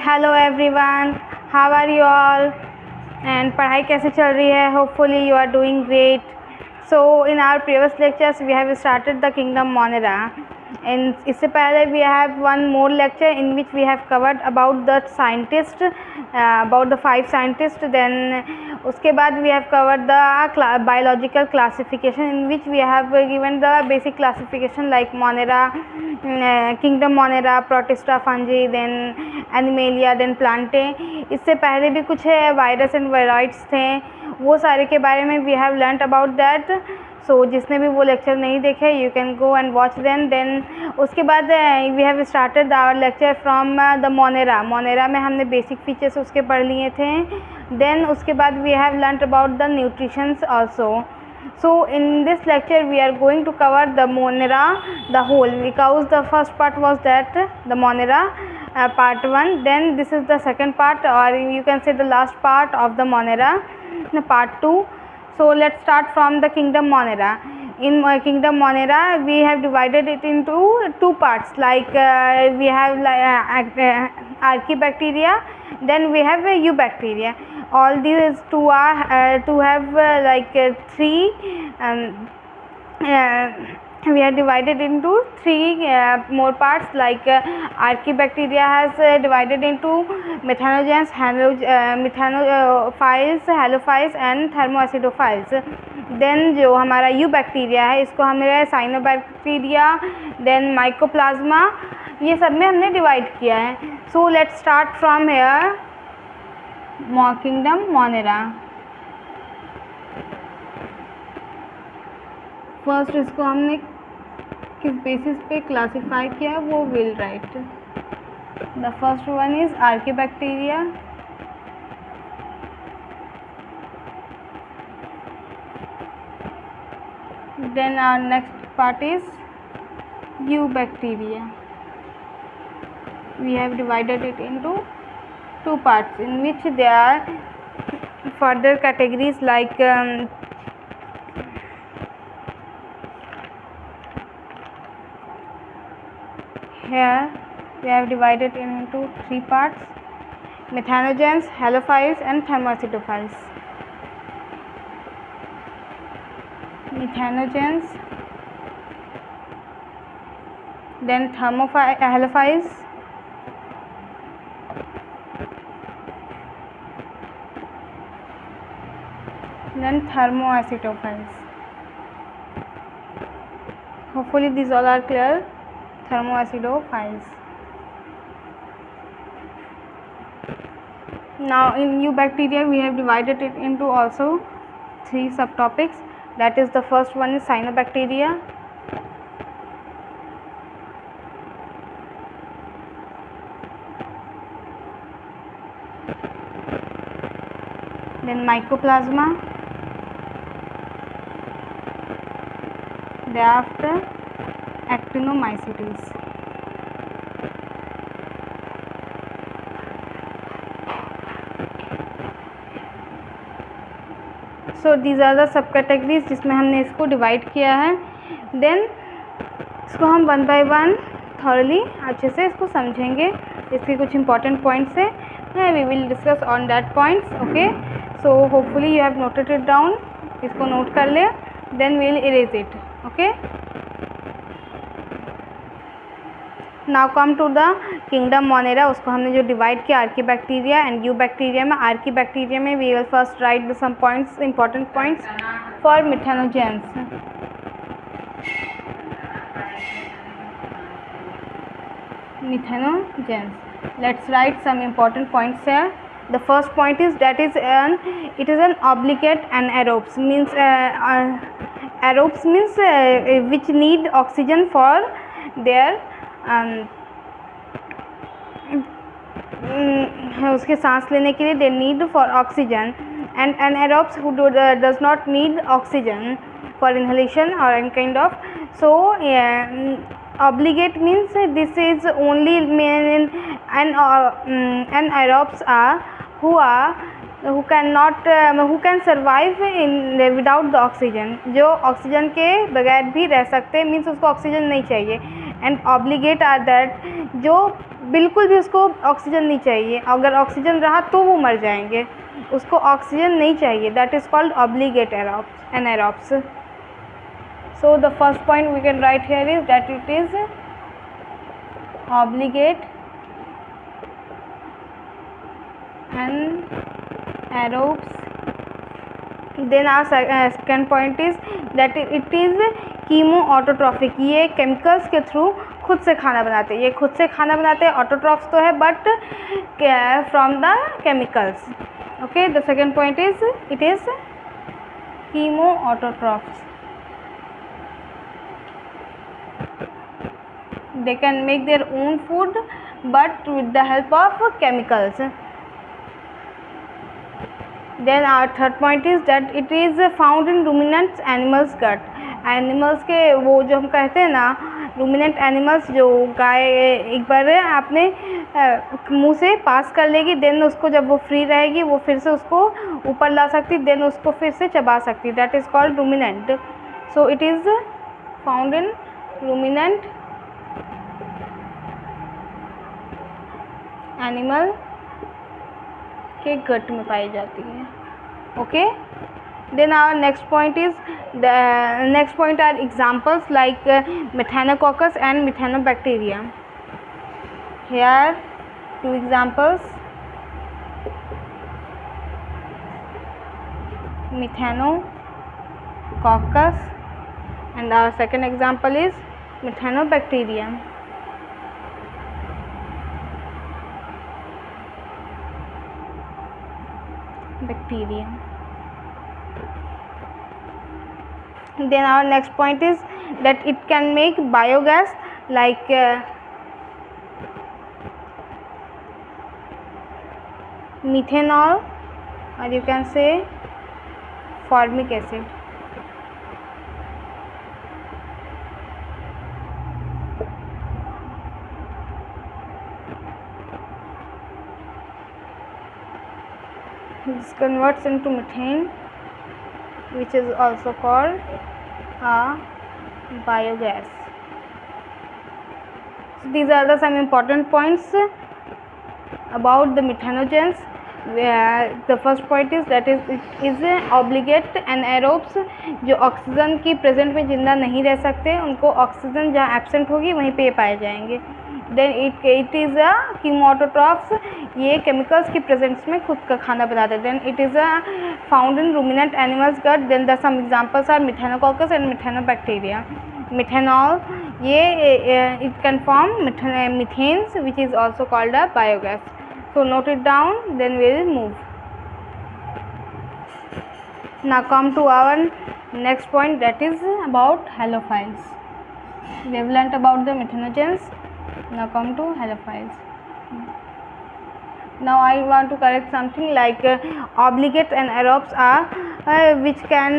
Hello everyone, how are you all and पढ़ाई कैसे चल रही है? Hopefully you are doing great. So in our previous lectures we have started the kingdom Monera and इससे पहले we have one more lecture in which we have covered about the scientist, about the 5 scientist. Then उसके बाद we have covered the biological classification in which we have given the basic classification like Monera, kingdom Monera, protista, fungi, then Animalia, then Plantae. इससे पहले भी कुछ virus and viroids थे, वो सारे के बारे में we have learned about that. So जिसने भी वो लेक्चर नहीं देखे you can go and watch then उसके बाद we have started our lecture from the Monera. Monera में हमने बेसिक फीचर्स उसके पढ़ लिए थे. देन उसके बाद we have learned about the nutritions also. So in this lecture we are going to cover the Monera the whole, because the first part was that the Monera part 1, then this is the second part, or you can say the last part of the Monera, part 2. So let's start from the Kingdom Monera. In Kingdom Monera we have divided it into 2 parts, like we have Archaebacteria, then we have Eubacteria. All these two are to have three we are divided into 3 more parts, like Archaebacteria has divided into methanogens, methanophiles, halophiles and thermoacidophiles. Then जो हमारा eubacteria है इसको हमने cyanobacteria, then mycoplasma, ये सब में हमने divide किया है. So let's start from here kingdom Monera. First इसको हमने किस बेसिस पे क्लासिफाई किया वो will write. The first one is आर्कियोबैक्टीरिया, then our next part is Eubacteria. We have divided it into 2 parts in which there are further categories like here we have divided it into 3 parts: methanogens, halophiles and thermoacidophiles. Methanogens, then halophiles, then thermoacidophiles. Hopefully these all are clear. Thermoacidophiles. Now in Eubacteria we have divided it into also 3 subtopics. That is, the first one is Cyanobacteria, then Mycoplasma, thereafter Actinomycetes. So these are the subcategories जिसमें हमने इसको divide किया है. Then इसको हम 1 by 1 thoroughly अच्छे से इसको समझेंगे. इसके कुछ इंपॉर्टेंट पॉइंट्स है, we will discuss on that points. Okay, so hopefully you have noted it down. इसको नोट कर ले, then we will erase it. Okay, now come to the kingdom Monera. उसको हमने जो डिवाइड किया आर्कियोबैक्टीरिया एंड यूबैक्टीरिया में. Archaebacteria में we will first write the some points, important points for methanogens. Methanogens. Let's write some important points here. The first point is that is it is an obligate anaerobes, means aerobes means which need oxygen for their उसके सांस लेने के लिए they need for oxygen, and anaerobes who does not need oxygen for inhalation or any kind of. So obligate means this is only anaerobes are who can survive in without the oxygen. जो oxygen के बगैर भी रह सकते हैं, means उसको oxygen नहीं चाहिए. एंड ऑब्लिगेट आर दैट जो बिल्कुल भी उसको ऑक्सीजन नहीं चाहिए, अगर ऑक्सीजन रहा तो वो मर जाएंगे, उसको ऑक्सीजन नहीं चाहिए, that is called obligate anaerobes. So the first point we can write here is that it is obligate anaerobes. Then our second point is that it is chemoautotrophic. ये केमिकल्स के थ्रू खुद से खाना बनाते हैं, ये खुद से खाना बनाते हैं, ऑटोट्रॉफ्स तो है but from the chemicals. Okay, the second point is it is chemoautotrophs. They can make their own food but with the help of chemicals. Then our third point is that it is found in ruminant animals gut. Animals के वो जो हम कहते हैं ना ruminant animals, जो गाय एक बार आपने मुंह से पास कर लेगी, देन उसको जब वो फ्री रहेगी वो फिर से उसको ऊपर ला सकती, देन उसको फिर से चबा सकती, that is called ruminant. So it is found in ruminant animal के गट में पाई जाती है. Okay, then our next point is next point are examples like methanococcus and methanobacteria. Here two examples, methanococcus and our second example is methanobacterium. Bacterium. Then our next point is that it can make biogas like methanol, or you can say formic acid. This converts into methane, which is also called a biogas. So these are the some important points about the methanogens. The first point is that it is obligate anaerobes, जो oxygen की present में जिंदा नहीं रह सकते, उनको oxygen जहाँ absent होगी वहीं पे पाए जाएंगे. Then it is a chemoautotrophs, ये केमिकल्स की प्रेजेंस में खुद का खाना बनाते हैं. Then it is a found in ruminant animals gut. Then the some examples are methanococcus and methanobacteria. Methanol, ये it can form methanes which is also called a biogas. So note it down, then we will move. Now come to our next point, that is about halophiles. We have learnt about the methanogens. Now come to halophiles. Now I want to correct something like obligate anaerobes are which can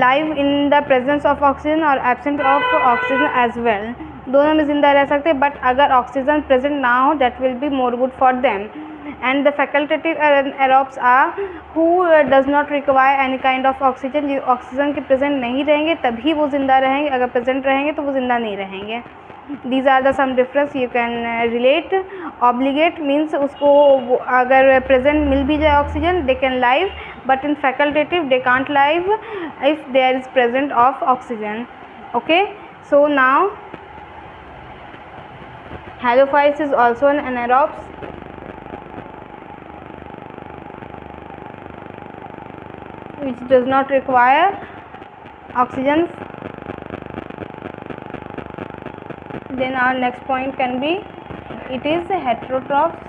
live in the presence of oxygen or absent of oxygen as well. दोनों में ज़िंदा रह सकते हैं, but अगर oxygen present ना हो that will be more good for them. And the facultative aerobes are who does not require any kind of oxygen. जो ऑक्सीजन के प्रेजेंट नहीं रहेंगे तभी वो ज़िंदा रहेंगे, अगर प्रेजेंट रहेंगे तो वो ज़िंदा नहीं रहेंगे. These are the some difference you can relate. Obligate means उसको अगर प्रेजेंट मिल भी जाए oxygen they can live, but in facultative they can't live if there is present of oxygen. Okay, so now halophiles is also an anaerobes. Which does not require oxygen. Then our next point can be it is heterotrophs.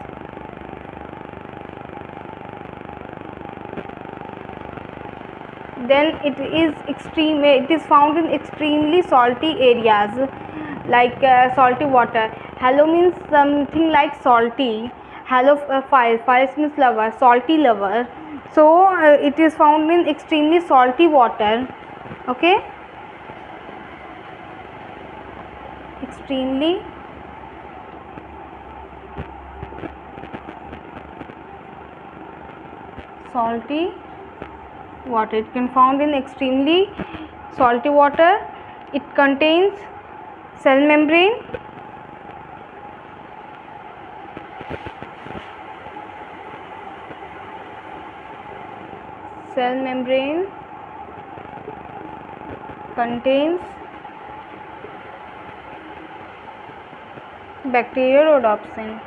Then it is found in extremely salty areas like salty water. Halo means something like salty. Halophiles means lover, salty lover. So it is found in extremely salty water. Okay, extremely salty water. It can found in extremely salty water. It contains cell membrane, contains bacteriorhodopsin.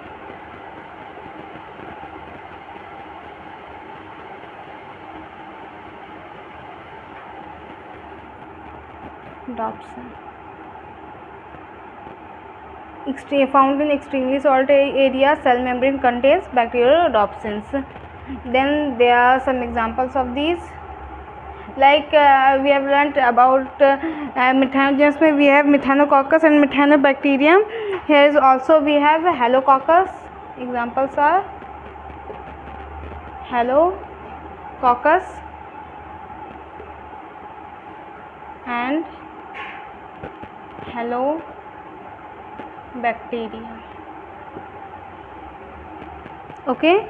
Found in extremely salt areas, cell membrane contains bacteriorhodopsins. Then there are some examples of these. Like we have learnt about methanogens. We have Methanococcus and Methanobacterium. Here is also we have Halococcus. Examples are Halococcus and Halobacterium. Okay.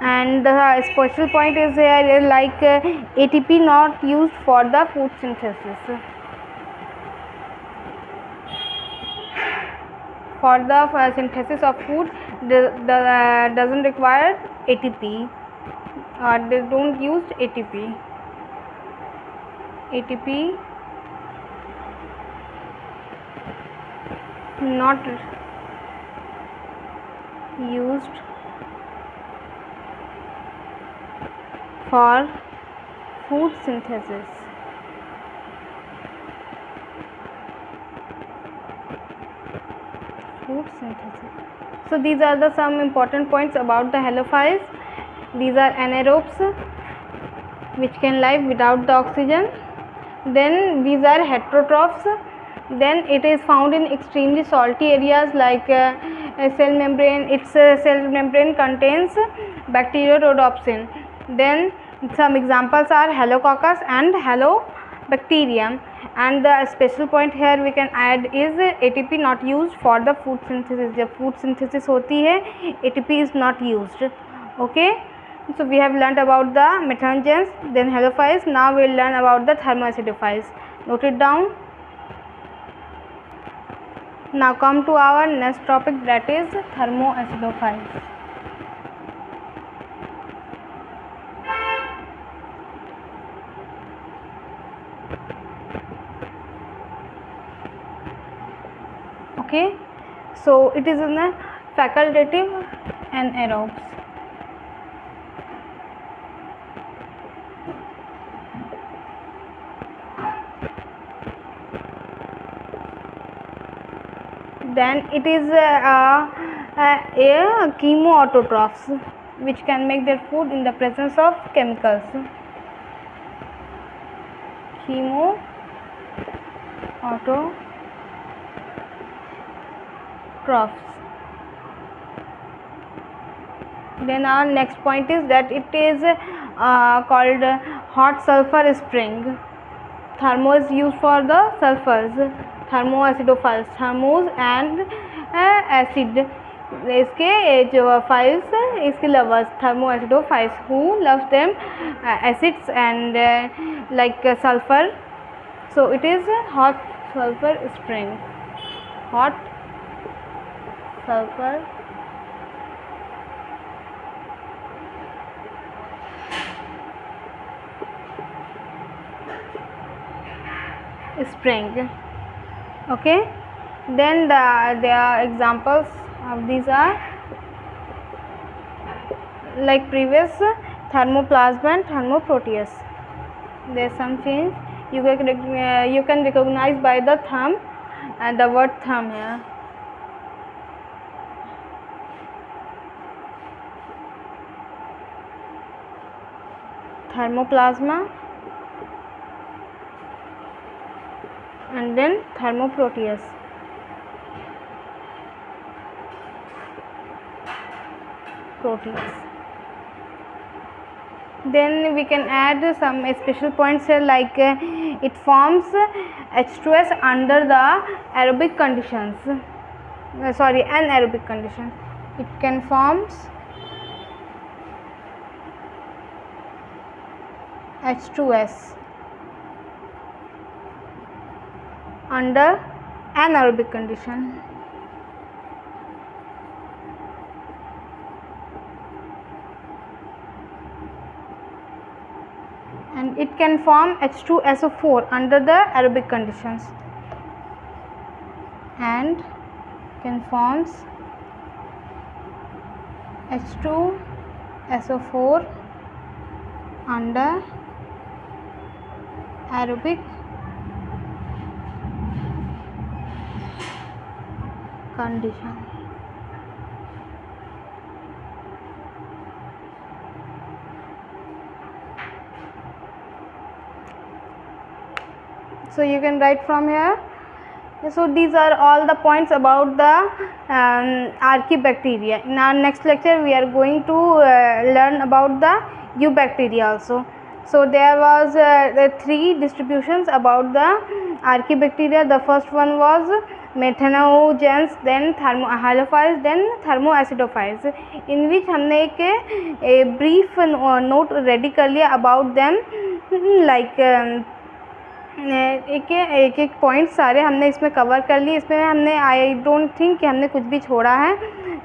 And the special point is here like ATP not used for the food synthesis. For the synthesis of food, doesn't require ATP, or they don't use ATP. ATP not used for food synthesis. So these are the some important points about the halophiles. These are anaerobes which can live without the oxygen. Then these are heterotrophs. Then it is found in extremely salty areas like cell membrane. Its cell membrane contains bacteriorhodopsin. Then some examples are Halococcus and Halobacterium. And the special point here we can add is ATP not used for the food synthesis. जब food synthesis होती है ATP is not used. Okay. So we have learnt about the methanogens, then halophiles. Now we will learn about the thermoacidophiles. Note it down. Now come to our next topic, that is thermoacidophiles. Okay, so it is in the facultative anaerobes. Then it is a chemoautotrophs which can make their food in the presence of chemicals. Chemoautotrophs. Then our next point is that it is called hot sulfur spring. Thermo is used for the sulfurs. Thermoacidophiles, thermos and acid, इसके जो files इसके lovers, thermoacidophiles who loves them acids and like sulfur. So it is hot sulfur spring. Hot sulfur spring. Okay, then there are examples of these are like previous thermoplasma and thermoproteus. There is some change. You can recognize by the thumb and the word thumb here. Thermoplasma and then thermoproteus. Then we can add some special points here like it forms H2S under the aerobic conditions. Anaerobic conditions. It can form H2S under anaerobic condition. And it can form H2SO4 under the aerobic conditions, and can forms H2SO4 under aerobic condition. So you can write from here. So these are all the points about the archaebacteria. In our next lecture we are going to learn about the eubacteria also. So there was the 3 distributions about the archaebacteria. The first one was methanogens, then halophiles, then thermoacidophiles, in which हमने एक brief note ready कर लिया about them, like एक point सारे हमने इसमें cover कर लिए. इसमें हमने आई डोंट थिंक कि हमने कुछ भी छोड़ा है.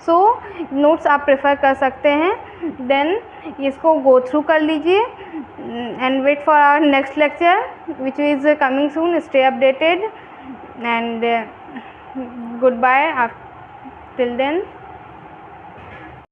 सो नोट्स आप प्रेफर कर सकते हैं. देन इसको गो थ्रू कर लीजिए and wait for our next lecture which is coming soon. Stay updated and goodbye till then.